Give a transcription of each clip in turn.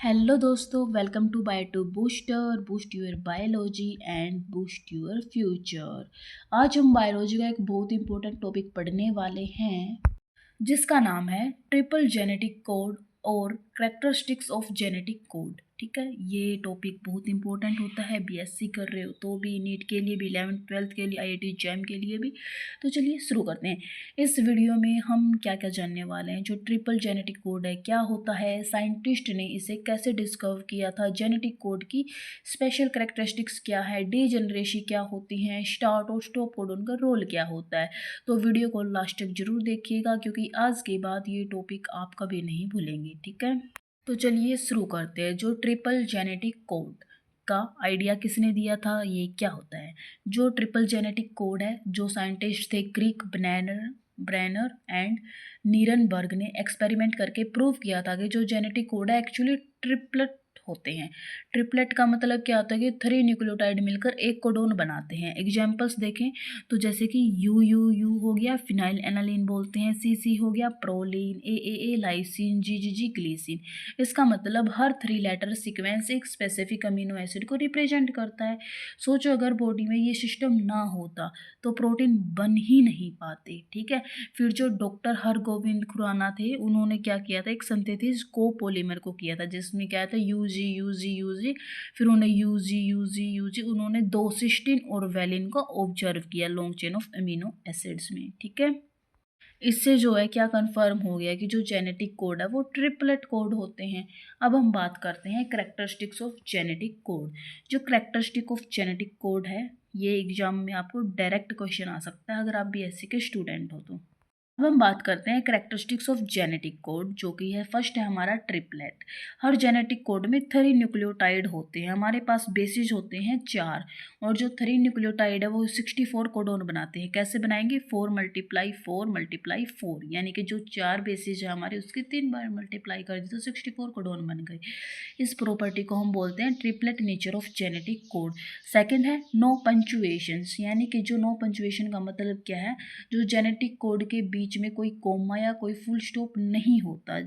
Hello दोस्तों, welcome to bio booster boost your biology and boost your future. आज हम biology का एक बहुत इंपॉर्टेंट टॉपिक पढ़ने वाले हैं जिसका नाम है ट्रिपल जेनेटिक कोड और कैरेक्टरिस्टिक्स ऑफ जेनेटिक कोड। ठीक है, ये टॉपिक बहुत इंपॉर्टेंट होता है। बीएससी कर रहे हो तो भी, नीट के लिए भी, 11th-12th के लिए, आईआईटी जैम के लिए भी। तो चलिए शुरू करते हैं। इस वीडियो में हम क्या क्या जानने वाले हैं। जो ट्रिपल जेनेटिक कोड है क्या होता है, साइंटिस्ट ने इसे कैसे डिस्कवर किया था, जेनेटिक कोड की स्पेशल कैरेक्टरिस्टिक्स क्या है, डीजेनरेसी क्या होती हैं, स्टार्ट और स्टॉप कोडन का रोल क्या होता है। तो वीडियो को लास्ट तक जरूर देखिएगा क्योंकि आज के बाद ये टॉपिक आप कभी नहीं भूलेंगे। ठीक है, तो चलिए शुरू करते हैं। जो ट्रिपल जेनेटिक कोड का आइडिया किसने दिया था, ये क्या होता है। जो ट्रिपल जेनेटिक कोड है, जो साइंटिस्ट थे क्रिक ब्रैनर एंड नीरनबर्ग ने एक्सपेरिमेंट करके प्रूव किया था कि जो जेनेटिक कोड है एक्चुअली ट्रिपलेट होते हैं। ट्रिपलेट का मतलब क्या होता है कि 3 न्यूक्लियोटाइड मिलकर एक कोडोन बनाते हैं। एग्जांपल्स देखें तो जैसे कि यू यू यू हो गया फिनाइल एनालिन बोलते हैं, सी सी हो गया प्रोलीन, ए लाइसिन, जी जी जी ग्लीसिन। इसका मतलब हर 3 लेटर सीक्वेंस एक स्पेसिफिक अमीनो एसिड को रिप्रेजेंट करता है। सोचो अगर बॉडी में ये सिस्टम ना होता तो प्रोटीन बन ही नहीं पाते। ठीक है, फिर जो डॉक्टर हरगोविंद खुराना थे उन्होंने क्या किया था, एक सिंथेसिस कोपोलीमर को किया था जिसमें क्या था यूजी, फिर उन्होंने यूजी उन्होंने 2 सिस्टीन और वेलिन को ऑब्जर्व किया long chain of amino acids में। ठीक है, इससे जो है क्या कंफर्म हो गया कि जो जेनेटिक कोड है वो ट्रिपलेट कोड होते हैं। अब हम बात करते हैं कैरेक्टरिस्टिक्स ऑफ जेनेटिक कोड। जो कैरेक्टरिस्टिक ऑफ जेनेटिक कोड है ये एग्जाम में आपको डायरेक्ट क्वेश्चन आ सकता है अगर आप बीएससी के स्टूडेंट हो तो। अब हम बात करते हैं कैरेक्टरिस्टिक्स ऑफ जेनेटिक कोड, जो कि है फर्स्ट है हमारा ट्रिपलेट। हर जेनेटिक कोड में 3 न्यूक्लियोटाइड होते हैं। हमारे पास बेसिस होते हैं 4 और जो 3 न्यूक्लियोटाइड है वो 64 कोडोन बनाते हैं। कैसे बनाएंगे, 4 × 4 × 4, यानी कि जो 4 बेसिस है हमारे उसकी 3 बार मल्टीप्लाई कर दी तो 64 कोडोन बन गए। इस प्रॉपर्टी को हम बोलते हैं triplet nature of genetic code. Second है नो पंचुएशंस, यानी कि जो नो पंचुएशन का मतलब क्या है, जो जेनेटिक कोड के बीच में कोई कोमा या कोई फुल स्टॉप नहीं होता।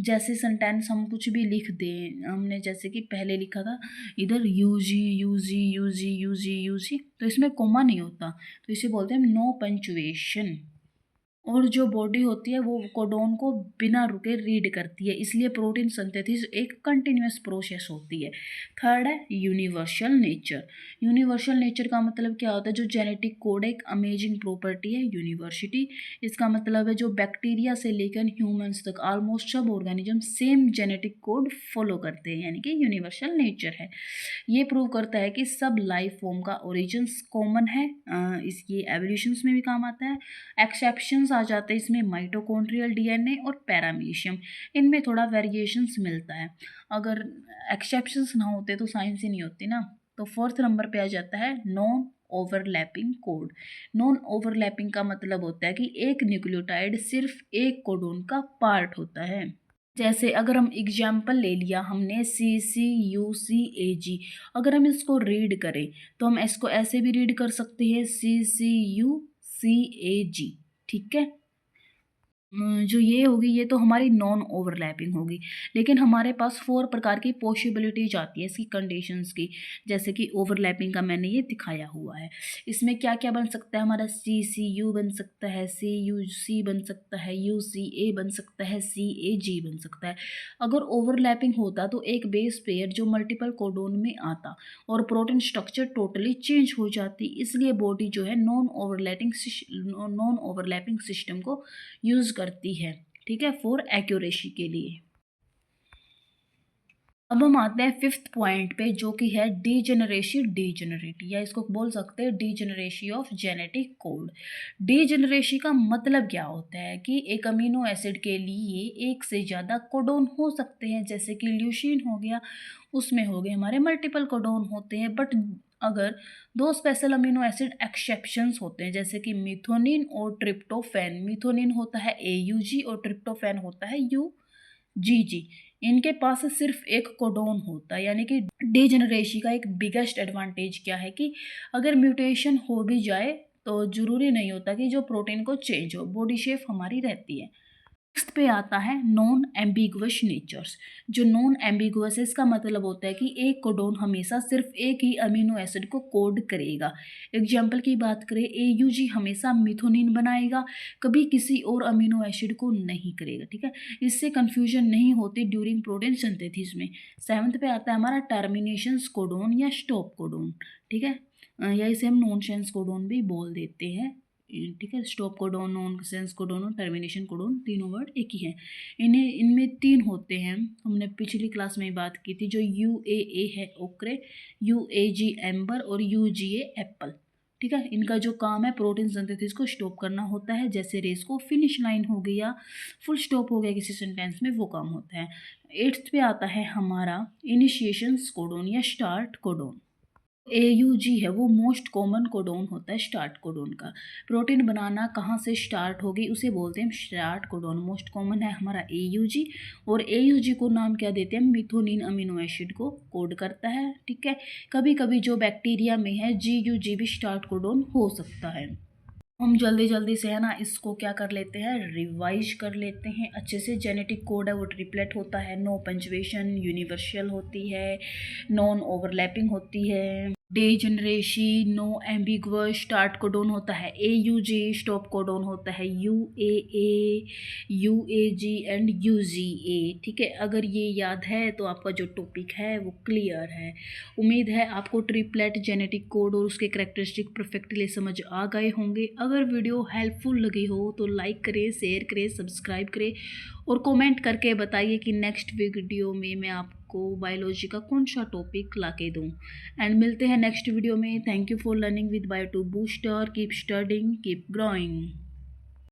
जैसे सेंटेंस हम कुछ भी लिख दें, हमने जैसे कि पहले लिखा था इधर यूजी, तो इसमें कोमा नहीं होता, तो इसे बोलते हैं नो पंचुएशन। और जो बॉडी होती है वो कोडोन को बिना रुके रीड करती है, इसलिए प्रोटीन सिंथेसिस एक कंटिन्यूस प्रोसेस होती है। थर्ड है यूनिवर्सल नेचर। यूनिवर्सल नेचर का मतलब क्या होता है, जो जेनेटिक कोड एक अमेजिंग प्रॉपर्टी है यूनिवर्सिटी। इसका मतलब है जो बैक्टीरिया से लेकर ह्यूमंस तक ऑलमोस्ट सब organism same genetic code follow करते हैं, यानी कि यूनिवर्सल नेचर है। ये प्रूव करता है कि सब लाइफ फॉर्म का ओरिजिन्स कॉमन है। इसकी एवोल्यूशंस में भी काम आता है। एक्सेप्शंस आ जाते हैं इसमें माइटोकॉन्ड्रियल डीएनए और पैरामीशियम, इनमें थोड़ा वेरिएशंस मिलता है। अगर एक्सेप्शंस ना होते तो साइंस ही नहीं होती ना। तो 4th नंबर पे आ जाता है non overlapping code. Non overlapping का मतलब होता है कि एक न्यूक्लियोटाइड सिर्फ एक कोडोन का पार्ट होता है। जैसे अगर हम एग्जाम्पल ले लिया हमने CCUCAG, अगर हम इसको रीड करें तो हम इसको ऐसे भी रीड कर सकते हैं CCUCAG। ठीक है, जो ये होगी ये तो हमारी नॉन ओवरलैपिंग होगी। लेकिन हमारे पास 4 प्रकार की पॉसिबिलिटीज आती है इसकी कंडीशंस की, जैसे कि ओवरलैपिंग का मैंने ये दिखाया हुआ है। इसमें क्या क्या बन सकता है, हमारा CCU बन सकता है, CUC बन सकता है, UCA बन सकता है, CAG बन सकता है। अगर ओवरलैपिंग होता तो एक बेस पेयर जो मल्टीपल कोडोन में आता और प्रोटीन स्ट्रक्चर टोटली चेंज हो जाती, इसलिए बॉडी जो है नॉन ओवरलैपिंग सिस्टम को यूज करती है। ठीक है, फॉर एक्यूरेसी के लिए। अब हम आते हैं 5th पॉइंट पे, जो कि है डीजेनरेसी, या इसको बोल सकते हैं degeneracy of genetic code. Degeneracy का मतलब क्या होता है कि एक अमीनो एसिड के लिए एक से ज़्यादा कोडोन हो सकते हैं, जैसे कि ल्यूसीन हो गया, उसमें हो गए हमारे मल्टीपल कोडोन होते हैं। बट अगर 2 स्पेशल अमीनो एसिड एक्सेप्शंस होते हैं, जैसे कि मिथोनिन और ट्रिप्टोफैन। मिथोनिन होता है AUG और ट्रिप्टोफैन होता है UGG। इनके पास सिर्फ एक कोडोन होता है, यानी कि डीजेनरेसी का एक बिगेस्ट एडवांटेज क्या है कि अगर म्यूटेशन हो भी जाए तो जरूरी नहीं होता कि जो प्रोटीन को चेंज हो, बॉडी शेप हमारी रहती है। नेक्स्ट पे आता है नॉन एम्बिगुअस नेचर्स। जो नॉन एम्बिगुअस है इसका मतलब होता है कि एक कोडोन हमेशा सिर्फ एक ही अमीनो एसिड को कोड करेगा। एग्जाम्पल की बात करें, AUG हमेशा मिथोनिन बनाएगा, कभी किसी और अमीनो एसिड को नहीं करेगा। ठीक है, इससे कंफ्यूजन नहीं होती ड्यूरिंग प्रोटीन सिंथेसिस में। 7th पे आता है हमारा टर्मिनेशन कोडोन या स्टॉप कोडोन। ठीक है, या इसे हम नॉनसेंस कोडोन भी बोल देते हैं। ठीक है, स्टॉप कोडोन, नॉनसेंस कोडोन और टर्मिनेशन कोडोन, तीनों वर्ड एक ही हैं। इनमें 3 होते हैं, हमने पिछली क्लास में बात की थी। जो UAA है ओक्रे, UAG एम्बर और UGA एप्पल। ठीक है, इनका जो काम है प्रोटीन सिंथेसिस को स्टॉप करना होता है। जैसे रेस को फिनिश लाइन हो गई या फुल स्टॉप हो गया किसी सेंटेंस में, वो काम होता है। 8th पे आता है हमारा इनिशिएशन कोडोन या स्टार्ट कोडोन। AUG है वो मोस्ट कॉमन कोडोन होता है स्टार्ट कोडोन का। प्रोटीन बनाना कहाँ से स्टार्ट होगी उसे बोलते हैं स्टार्ट कोडोन। मोस्ट कॉमन है हमारा AUG, और AUG को नाम क्या देते हैं, मिथोनिन अमीनो एसिड को कोड करता है। ठीक है, कभी कभी जो बैक्टीरिया में है GUG भी स्टार्ट कोडोन हो सकता है। हम जल्दी जल्दी से है ना इसको क्या कर लेते हैं, रिवाइज कर लेते हैं अच्छे से। जेनेटिक कोड है वो ट्रिपलेट होता है, नो पंचुएशन, यूनिवर्सल होती है, नॉन ओवरलैपिंग होती है, डेजेनरेसी, नो एम्बिगुअस, स्टार्ट कोडोन होता है AUG, स्टॉप कोडोन होता है UAA, UAG एंड UGA। ठीक है, अगर ये याद है तो आपका जो टॉपिक है वो क्लियर है। उम्मीद है आपको ट्रिपलेट, जेनेटिक कोड और उसके करैक्टरिस्टिक परफेक्टली समझ आ गए होंगे। अगर वीडियो हेल्पफुल लगी हो तो लाइक करें, शेयर करें, सब्सक्राइब करें और कमेंट करके बताइए कि नेक्स्ट वीडियो में मैं आपको बायोलॉजी का कौन सा टॉपिक ला के दूँ। एंड मिलते हैं नेक्स्ट वीडियो में। Thank you for learning with bio to booster. Keep studying, keep growing.